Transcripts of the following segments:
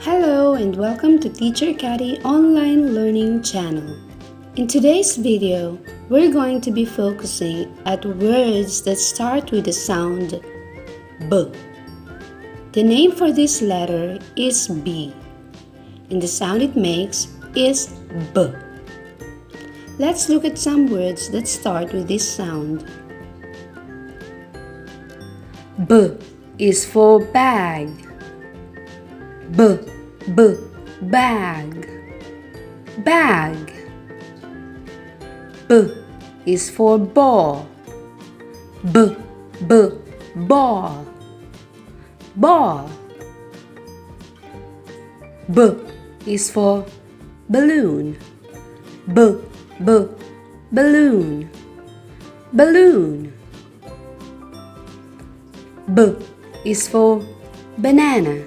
Hello and welcome to Teacher Cathy Online Learning Channel. In today's video, we're going to be focusing at words that start with the sound B. The name for this letter is B, and the sound it makes is B. Let's look at some words that start with this sound. B is for bag. B, bag, bag. B is for ball. B, ball, ball. B is for balloon. B, balloon, balloon. B is for banana.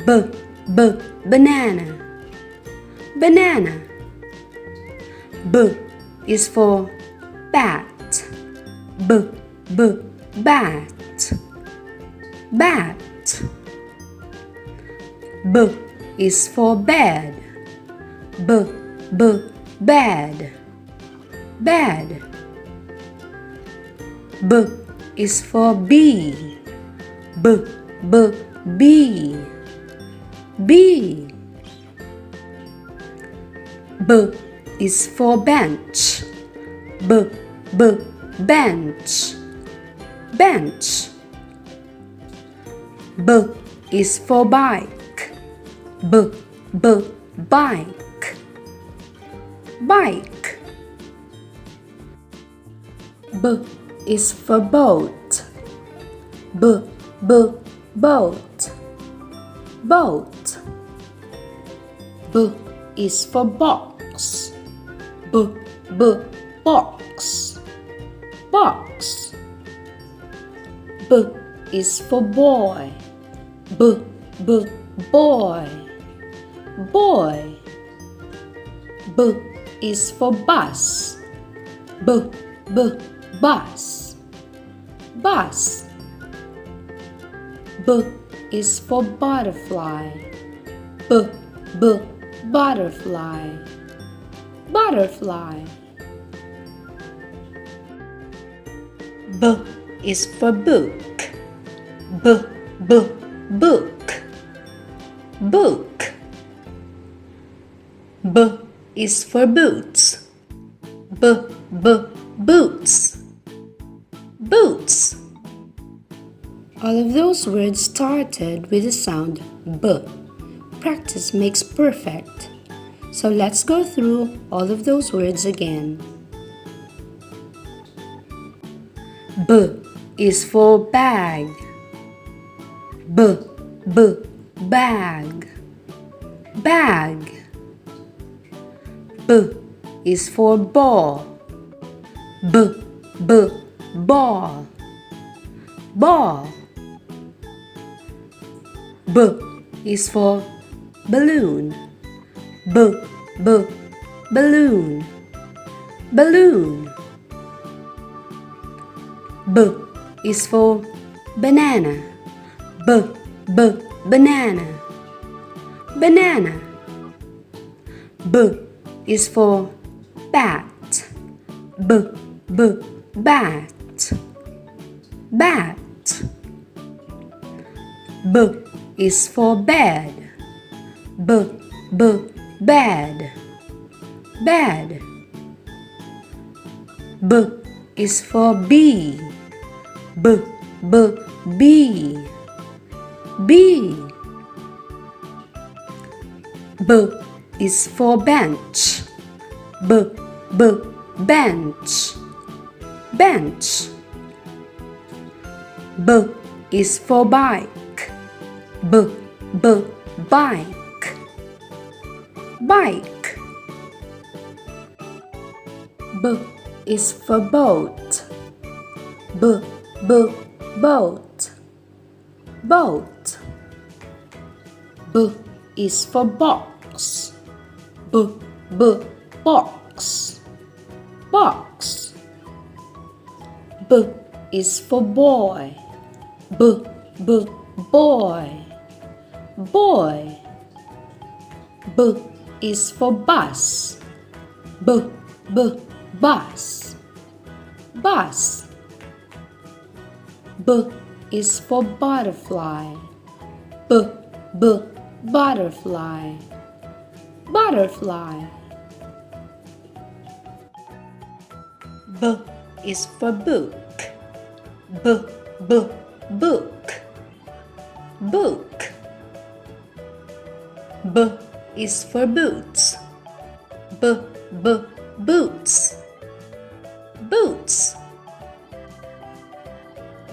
B, banana, banana. B is for bat. B, bat, bat. B is for bed. B, bed, bed. B is for bee. B, bee, bee. B is for bench. B, bench, bench. B is for bike. B, bike, bike. B is for boat. B, boat, boat. B is for box. B, box, box. B is for boy. B, boy, boy. B is for bus. B, bus, bus. B is for butterfly. B, butterfly, butterfly. B is for book. B, book, book. B is for boots. B, boots, boots. All of those words started with the sound B. Practice makes perfect. So let's go through all of those words again. B is for bag. B, bag, bag. B is for ball. B, ball, ball. B is for balloon. B, balloon, balloon. B is for banana. B, banana, banana. B is for bat. B, bat, bat. B is for bed. B, bed, bed. B is for bee. B, bee, bee. B is for bench. B, bench, bench. B is for bike. B, bike, bike. B is for boat. B, boat, boat. B is for box. B, box, box. B is for boy. B, b, boy, boy. B is for bus. B, b, bus, bus. B is for butterfly. B, b, butterfly, butterfly. B is for book. B, b, book, book. B is for boots. B, b, boots, boots.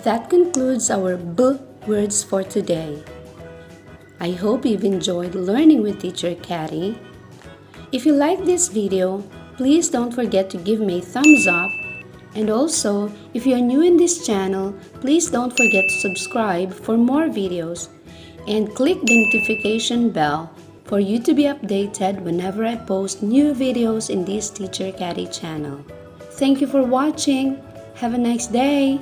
That concludes our B words for today. I hope you've enjoyed learning with Teacher Cathy. If you like this video, please don't forget to give me a thumbs up. And also, if you're new in this channel, please don't forget to subscribe for more videos and click the notification bell for you to be updated whenever I post new videos in this Teacher Cathy channel. Thank you for watching. Have a nice day.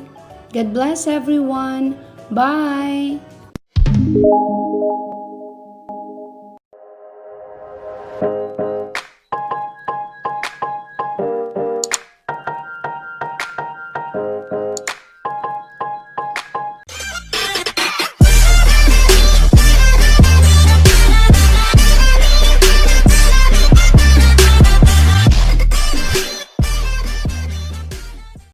God bless everyone. Bye.